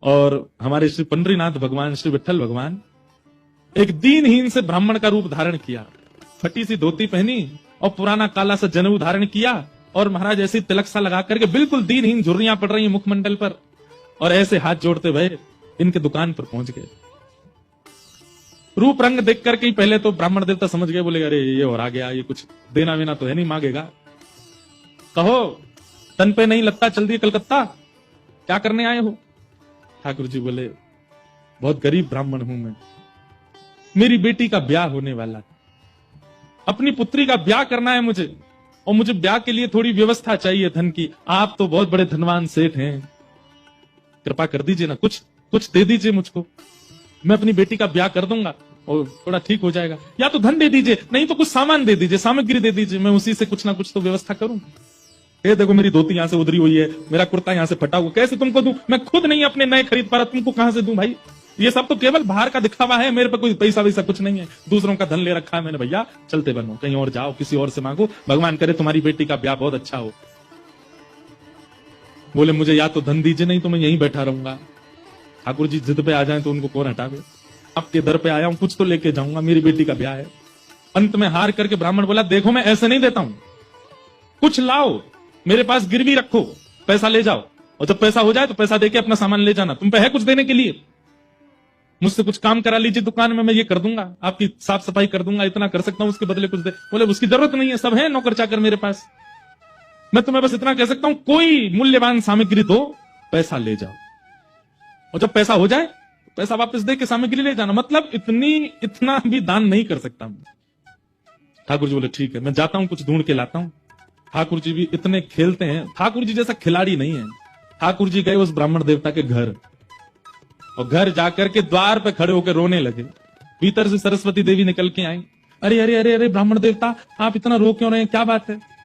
और हमारे श्री पंडरीनाथ भगवान, श्री विठल भगवान एक दीनहीन से ब्राह्मण का रूप धारण किया, फटी सी धोती पहनी और पुराना काला सा जनेऊ धारण किया और महाराज ऐसी तिलक सा लगा करके बिल्कुल दीनहीन झुर्रियां पड़ रही मुखमंडल पर और ऐसे हाथ जोड़ते हुए इनके दुकान पर पहुंच गए। रूप रंग देख करके ही पहले तो ब्राह्मण देवता समझ गए, बोले अरे ये और आ गया, ये कुछ देना वेना तो है नहीं, मांगेगा। कहो तन पे नहीं लगता, चल दिए कलकत्ता, क्या करने आए हो? ठाकुर जी बोले बहुत गरीब ब्राह्मण हूं मैं, मेरी बेटी का ब्याह होने वाला है, अपनी पुत्री का ब्याह करना है मुझे, और मुझे ब्याह के लिए थोड़ी व्यवस्था चाहिए धन की। आप तो बहुत बड़े धनवान सेठ हैं, कृपा कर दीजिए ना, कुछ दे दीजिए मुझको, मैं अपनी बेटी का ब्याह कर दूंगा और थोड़ा ठीक हो जाएगा। या तो धन दे दीजिए, नहीं तो कुछ सामान दे दीजिए, सामग्री दे दीजिए, मैं उसी से कुछ ना कुछ तो व्यवस्था करूं। ये देखो मेरी धोती यहां से उधरी हुई है, मेरा कुर्ता यहां से फटा हुआ, कैसे तुमको दूं? मैं खुद नहीं अपने नए खरीद पा रहा, तुमको कहां से दूं भाई? ये सब तो केवल बाहर का दिखावा है, मेरे पे कोई पैसा वैसा कुछ नहीं है, दूसरों का धन ले रखा है मैंने। भैया चलते बनो, कहीं और जाओ, किसी और से मांगो, भगवान करे तुम्हारी बेटी का ब्याह बहुत अच्छा हो। बोले मुझे या तो धन दीजिए, नहीं तो मैं यहीं बैठा रहूंगा। ठाकुर जी जिद पे आ जाए तो उनको कौन हटावे? आपके दर पे आया हूं, कुछ तो लेके जाऊंगा, मेरी बेटी का ब्याह है। अंत में हार करके ब्राह्मण बोला देखो मैं ऐसे नहीं देता हूं, कुछ लाओ, मेरे पास गिरवी रखो, पैसा ले जाओ, और जब पैसा हो जाए तो पैसा देके अपना सामान ले जाना। तुम पे है कुछ देने के लिए? मुझसे कुछ काम करा लीजिए दुकान में, मैं ये कर दूंगा, आपकी साफ सफाई कर दूंगा, इतना कर सकता हूं, उसके बदले कुछ दे। बोले उसकी जरूरत नहीं है, सब है नौकर चाकर मेरे पास, मैं तुम्हें बस इतना कह सकता हूं कोई मूल्यवान सामग्री दो, पैसा ले जाओ, और जब पैसा हो जाए पैसा वापस दे के सामग्री ले जाना। मतलब इतना भी दान नहीं कर सकता मैं। ठाकुर जी बोले ठीक है, मैं जाता हूं, कुछ ढूंढ के लाता हूं। ठाकुर जी भी इतने खेलते हैं, ठाकुर जी जैसा खिलाड़ी नहीं है। ठाकुर जी गए उस ब्राह्मण देवता के घर, और घर जाकर के द्वार पे खड़े होकर रोने लगे। भीतर से सरस्वती देवी निकल के आई, अरे अरे अरे अरे ब्राह्मण देवता आप इतना रो क्यों रहे हैं, क्या बात है?